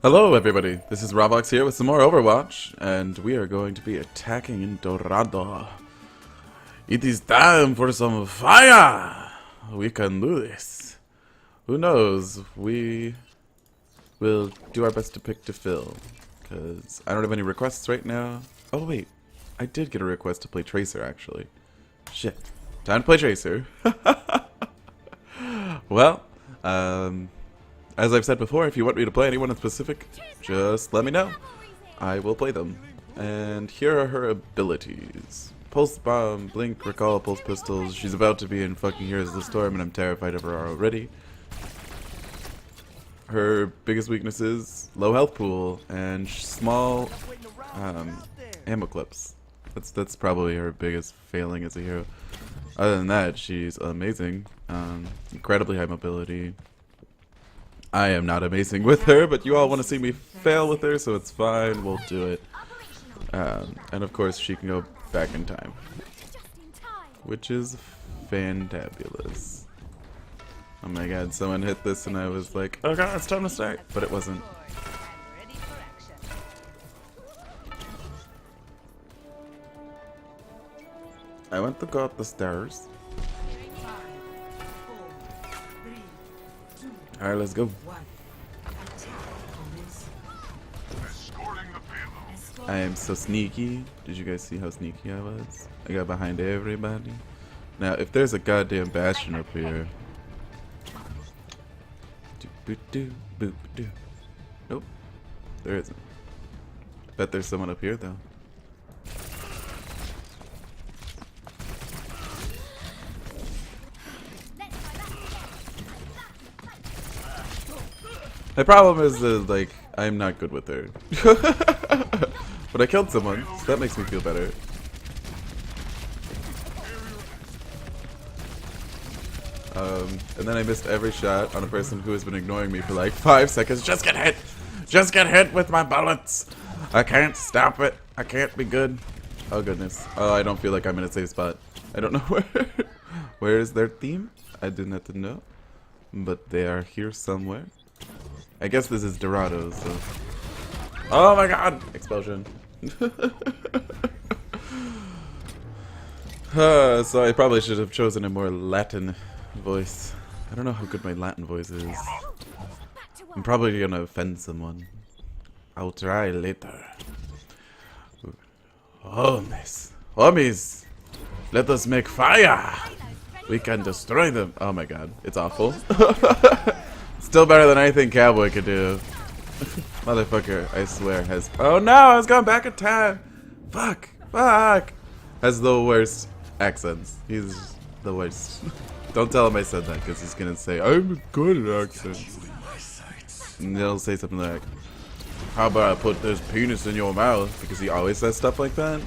Hello everybody, this is RawVox here with some more Overwatch, and we are going to be attacking in Dorado. It is time for some fire! We can do this. Who knows, we will do our best to pick to fill, because I don't have any requests right now. Oh wait, I did get a request to play Tracer actually. Shit, time to play Tracer. Well, as I've said before, if you want me to play anyone in specific, just let me know. I will play them. And here are her abilities. Pulse Bomb, Blink, Recall, Pulse Pistols. She's about to be in fucking Heroes of the Storm and I'm terrified of her already. Her biggest weaknesses, low health pool and small ammo clips. That's probably her biggest failing as a hero. Other than that, she's amazing. Incredibly high mobility. I am not amazing with her, but you all want to see me fail with her, so it's fine. We'll do it. And of course, she can go back in time, which is fantabulous. Oh my god, someone hit this and I was like, oh god, it's time to start. But it wasn't. I went to go up the stairs. Alright, let's go. I am so sneaky. Did you guys see how sneaky I was? I got behind everybody. Now, if there's a goddamn bastion up here. Nope. There isn't. Bet there's someone up here, though. My problem is that, like, I'm not good with her. But I killed someone, so that makes me feel better. And then I missed every shot on a person who has been ignoring me for like 5 seconds. Just get hit! Just get hit with my bullets! I can't stop it. I can't be good. Oh goodness. Oh, I don't feel like I'm in a safe spot. I don't know where. Where is their team? I do not know. But they are here somewhere. I guess this is Dorado, so... Oh my god! Explosion. So I probably should have chosen a more Latin voice. I don't know how good my Latin voice is. I'm probably gonna offend someone. I'll try later. Homies! Let us make fire! We can destroy them! Oh my god, it's awful. Still better than anything Cowboy could do. Motherfucker, I swear, has... Oh no, I was going back in time! Fuck! Fuck! Has the worst accents. He's the worst. Don't tell him I said that, because he's gonna say, I'm good at accents. And he'll say something like, how about I put this penis in your mouth? Because he always says stuff like that.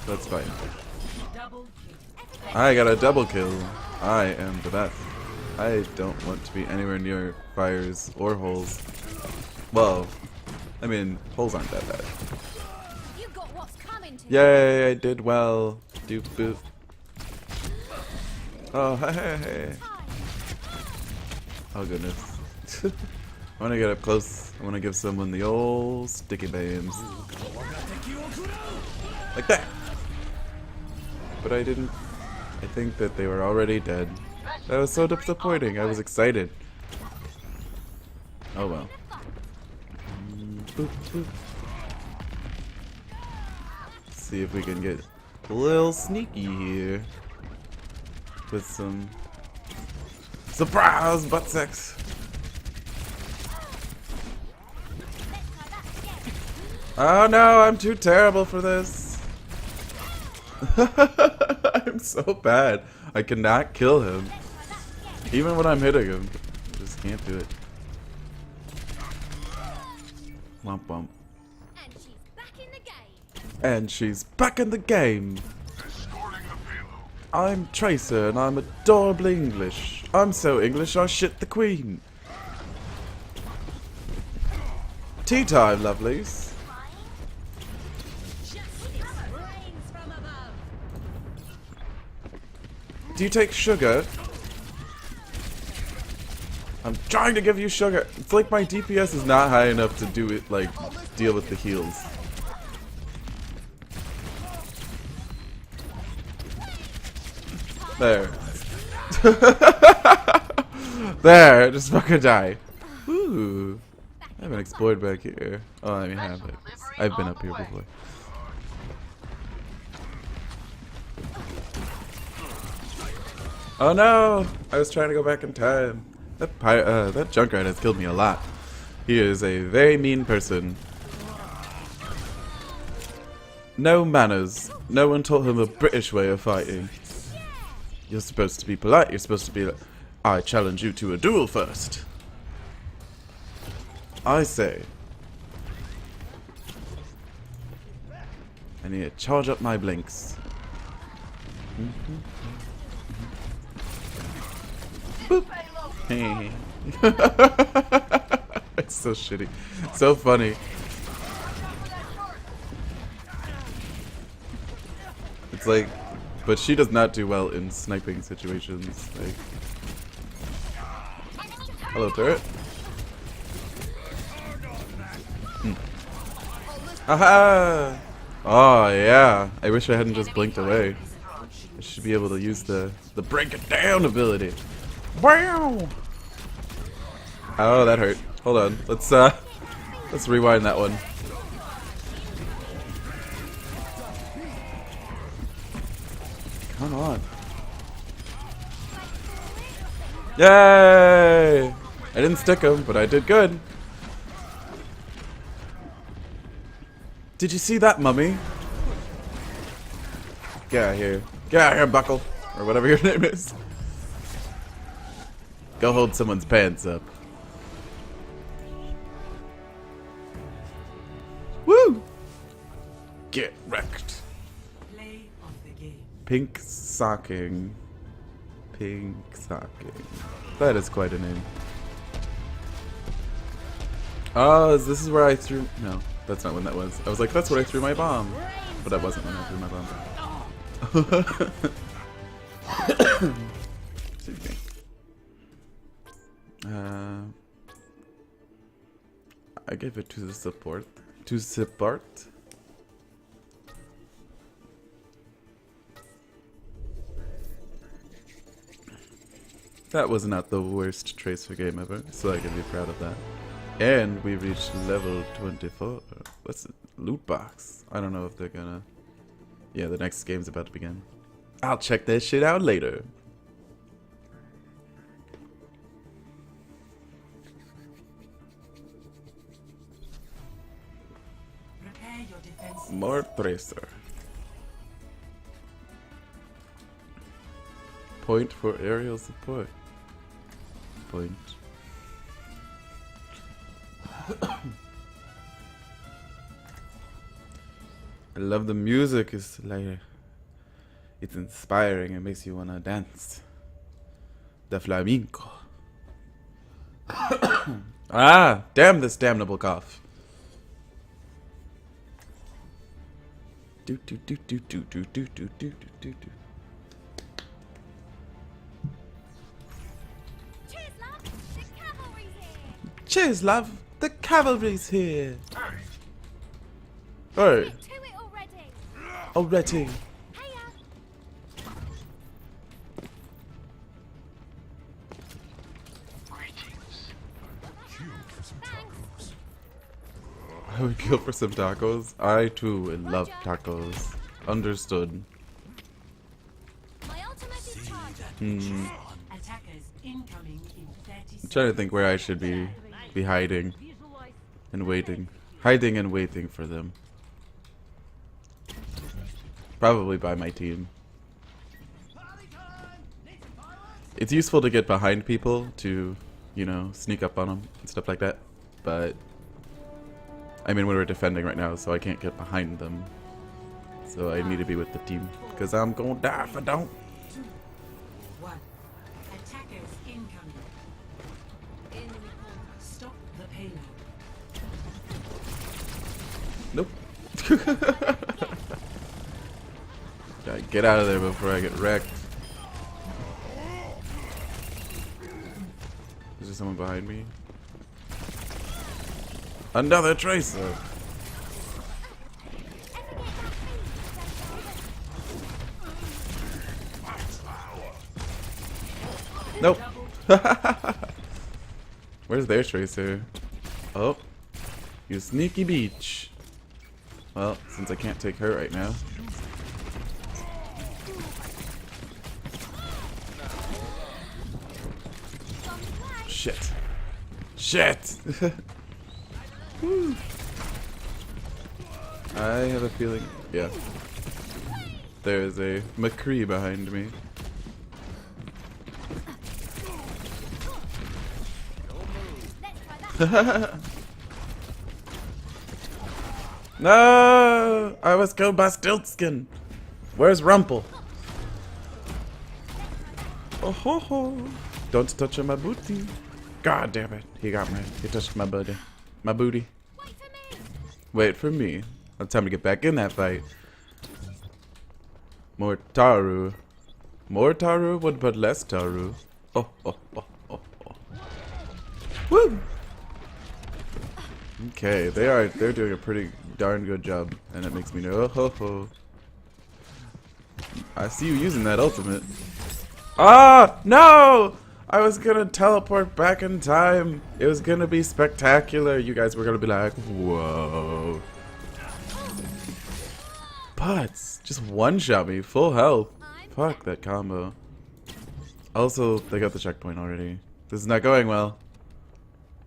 That's fine. I got a double kill. I am the best. I don't want to be anywhere near fires or holes. Well, I mean, holes aren't that bad. Yay, I did well. Doop boop. Oh, hey. Oh, goodness. I want to get up close. I want to give someone the old sticky beams. Like that. But I didn't. I think that they were already dead. That was so disappointing. I was excited. Oh well. Boop, boop. See if we can get a little sneaky here with some surprise butt sex. Oh no, I'm too terrible for this. I'm so bad. I cannot kill him. Even when I'm hitting him. I just can't do it. Womp womp. And she's back in the game. I'm Tracer and I'm adorably English. I'm so English I shit the queen. Tea time, lovelies. Do you take sugar? I'm trying to give you sugar. It's like my DPS is not high enough to do it, like, deal with the heals. There. There, just fucking die. Ooh. I haven't explored back here. Oh, I mean, I have it. I've been up here before. Oh no! I was trying to go back in time. That Junkrat has killed me a lot. He is a very mean person. No manners. No one taught him a British way of fighting. You're supposed to be polite. You're supposed to be like, I challenge you to a duel first. I say. I need to charge up my blinks. Boop. Hey. It's so shitty. So funny. It's like, but she does not do well in sniping situations. Like, hello, turret. Haha! Oh yeah. I wish I hadn't just blinked away. I should be able to use the break it down ability. Wow! Oh, that hurt. Hold on. Let's rewind that one. Come on. Yay! I didn't stick him, but I did good. Did you see that, mummy? Get out of here. Get out of here, Buckle. Or whatever your name is. Go hold someone's pants up. Woo! Get wrecked. Play of the game. Pink socking. Pink socking. That is quite a name. Oh, this is where I threw... No, that's not when that was. I was like, that's where I threw my bomb. But that wasn't when I threw my bomb. Excuse me. I gave it to the support. To support. That was not the worst Tracer game ever, so I can be proud of that. And we reached level 24. What's it? Loot box. I don't know if they're gonna... Yeah, the next game's about to begin. I'll check that shit out later. More Tracer. Point for aerial support. Point. I love the music. It's like it's inspiring. It makes you wanna dance. The flamenco. Ah, damn this damnable cough. Do do do do do do do do do do do. Cheers, love. The cavalry's here. Hey. Already. I would kill for some tacos. I too love tacos. Understood. I'm trying to think where I should be hiding and waiting. Hiding and waiting for them. Probably by my team. It's useful to get behind people to, you know, sneak up on them and stuff like that. But I mean, we're defending right now, so I can't get behind them. So I need to be with the team, because I'm gonna die if I don't. 2, 1. Attackers incoming. Stop the payload. Nope. Gotta get out of there before I get wrecked. There's There's someone behind me. Another tracer. Nope. Where's their tracer? Oh, you sneaky beach. Well, since I can't take her right now. Shit. Shit! I have a feeling. Yeah. There's a McCree behind me. No! I was killed by Stiltskin. Where's Rumple? Oh ho ho! Don't touch my booty. God damn it! He got me. He touched my booty. My booty. Wait for me. It's time to get back in that fight. More Taru. More Taru, but less Taru. Oh oh oh oh oh. Woo! Okay, they're doing a pretty darn good job, and it makes me know. Oh ho ho. I see you using that ultimate. Ah no! I was gonna teleport back in time. It was gonna be spectacular. You guys were gonna be like, whoa. Putz, just one-shot me, full health. Fuck that combo. Also, they got the checkpoint already. This is not going well.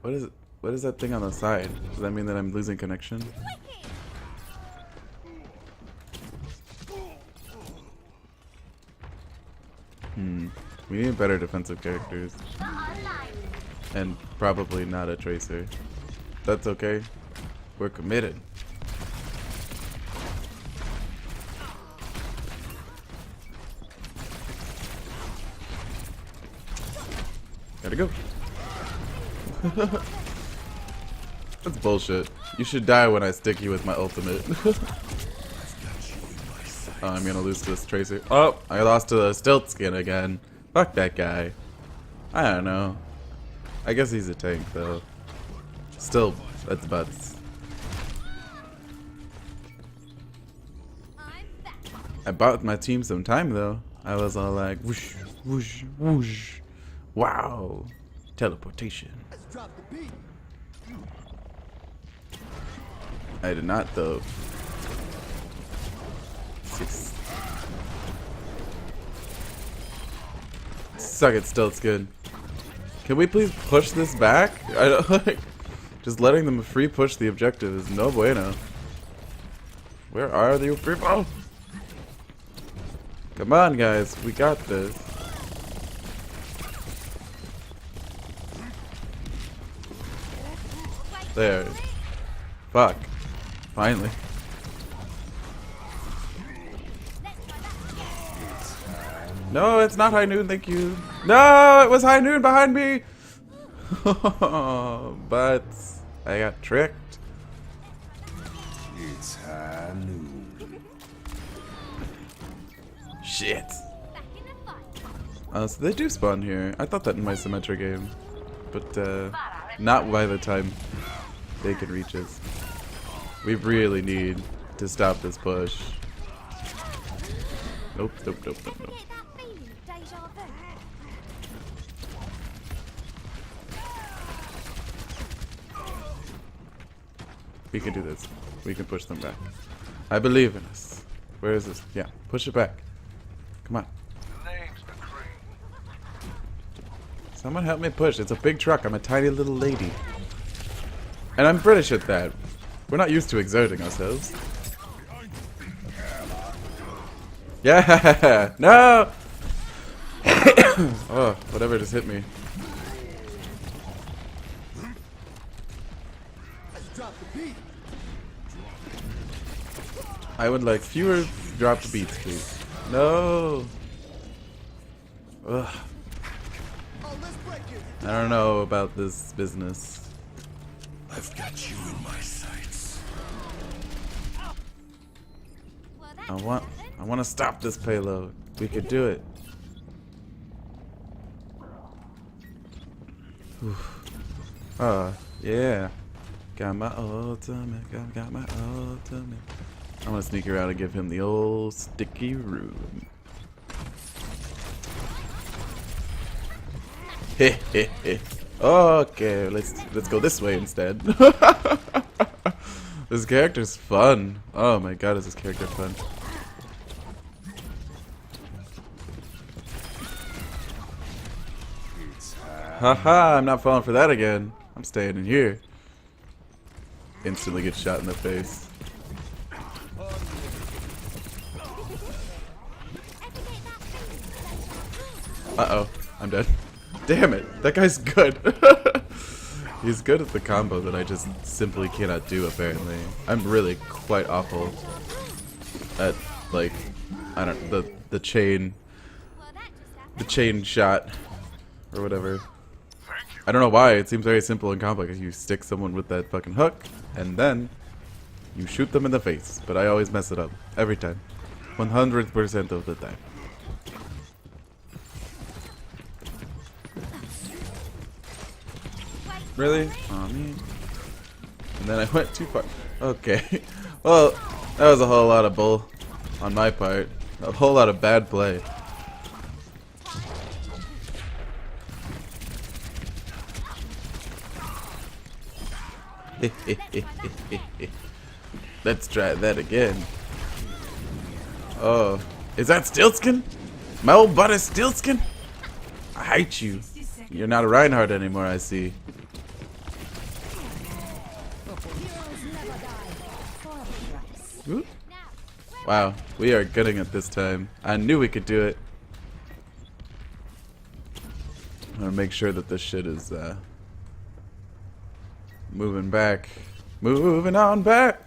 What is it? What is that thing on the side? Does that mean that I'm losing connection? We need better defensive characters. And probably not a tracer. That's okay. We're committed. Gotta go. That's bullshit. You should die when I stick you with my ultimate. Oh, I'm gonna lose to this tracer. Oh, I lost to the Stiltskin again. Fuck that guy. I don't know. I guess he's a tank though. Still, that's butts. I bought my team some time though. I was all like, whoosh, whoosh, whoosh. Wow. Teleportation. I did not though. Suck it, still it's good. Can we please push this back? I don't like. Just letting them free push the objective is no bueno. Where are you people? Come on, guys, we got this. There. Fuck. Finally. No, it's not high noon, thank you. No, it was high noon behind me. But I got tricked. It's high noon. Shit. So they do spawn here. I thought that in my Symmetra game. But not by the time they can reach us. We really need to stop this push. Nope, nope, nope, nope, nope. We can do this. We can push them back. I believe in us. Where is this? Yeah, push it back. Come on. Someone help me push. It's a big truck. I'm a tiny little lady. And I'm British at that. We're not used to exerting ourselves. Yeah! No! Oh, whatever just hit me. I would like fewer dropped beats, please. No! Ugh. I don't know about this business. I've got you in my sights. I want to stop this payload. We could do it. Oh, yeah. Got my ultimate. Got my ultimate. I'm gonna sneak around and give him the old sticky room. Heh heh heh. Okay, let's go this way instead. This character's fun. Oh my god, is this character fun? Haha, I'm not falling for that again. I'm staying in here. Instantly get shot in the face. Uh-oh, I'm dead. Damn it, that guy's good. He's good at the combo that I just simply cannot do, apparently. I'm really quite awful at, like, I don't, the chain shot, or whatever. I don't know why, it seems very simple and complex. You stick someone with that fucking hook, and then you shoot them in the face. But I always mess it up, every time. 100% of the time. Really? Aw, man. And then I went too far. Okay. Well, that was a whole lot of bull on my part. A whole lot of bad play. Let's try that again. Oh. Is that Steelskin? My old buddy Steelskin? I hate you. You're not a Reinhardt anymore, I see. Ooh. Wow, we are getting it this time. I knew we could do it. I'm gonna make sure that this shit is moving back. Moving on back.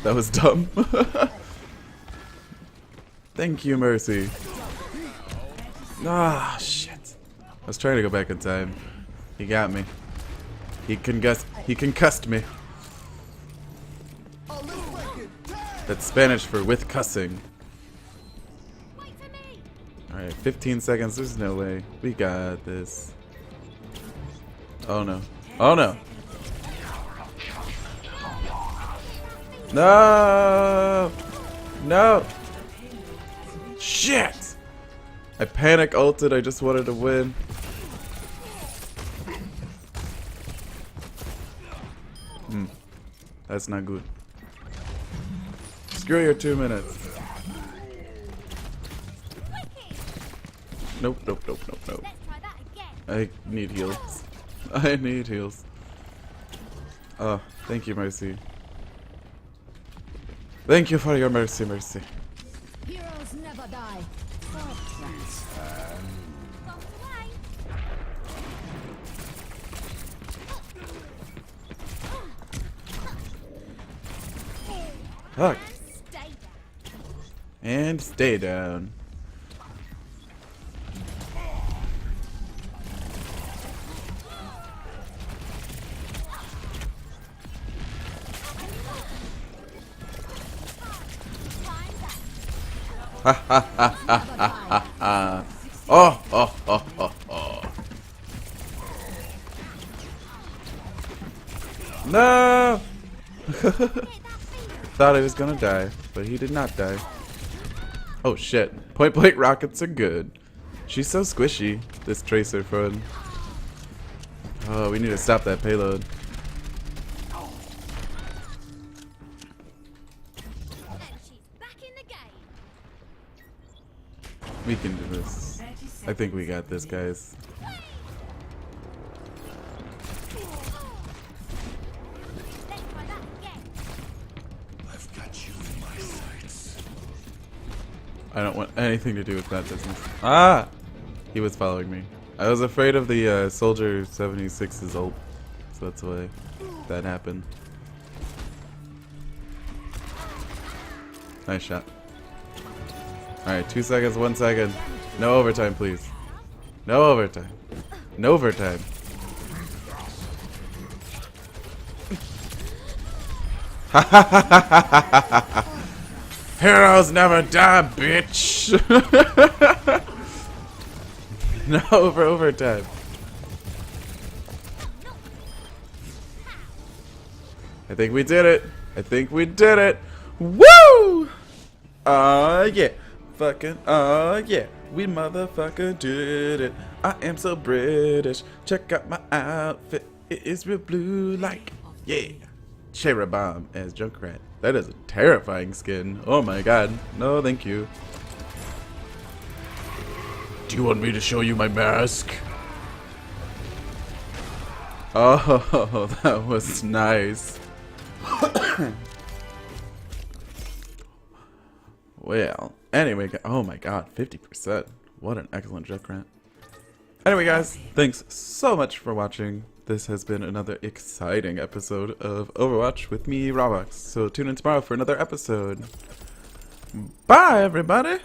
That was dumb. Thank you, Mercy. Ah, shit. I was trying to go back in time. He got me. He concussed me. That's Spanish for with cussing. Alright, 15 seconds. There's no way. We got this. Oh no. Oh no. No! No! Shit! I panic ulted. I just wanted to win. That's not good. Screw your 2 minutes. Nope, nope, nope, nope, nope. I need heals. I need heals. Oh, thank you, Mercy. Thank you for your mercy, Mercy. Heroes never die. Fuck. And stay down. Ha ha ha ha ha ha. Oh, oh, oh, oh, oh. No! Thought I was gonna die, but he did not die. Oh shit. Point blank rockets are good. She's so squishy, this Tracer friend. Oh, we need to stop that payload. We can do this. I think we got this, guys. I've got you in my sights. I don't want anything to do with that business. Ah! He was following me. I was afraid of the Soldier 76's ult, so that's why that happened. Nice shot. Alright, 2 seconds, 1 second. No overtime, please. No overtime. No overtime. Heroes never die, bitch! No, for overtime. I think we did it. I think we did it. Woo! Yeah. Fucking, yeah. We motherfucking did it. I am so British. Check out my outfit. It is real blue like, yeah. Cherubim as Junkrat. That is a terrifying skin. Oh my god. No, thank you. Do you want me to show you my mask? Oh, that was nice. Well, anyway, oh my god, 50%. What an excellent Junkrat. Anyway, guys, thanks so much for watching. This has been another exciting episode of Overwatch with me, RawVox. So tune in tomorrow for another episode. Bye, everybody!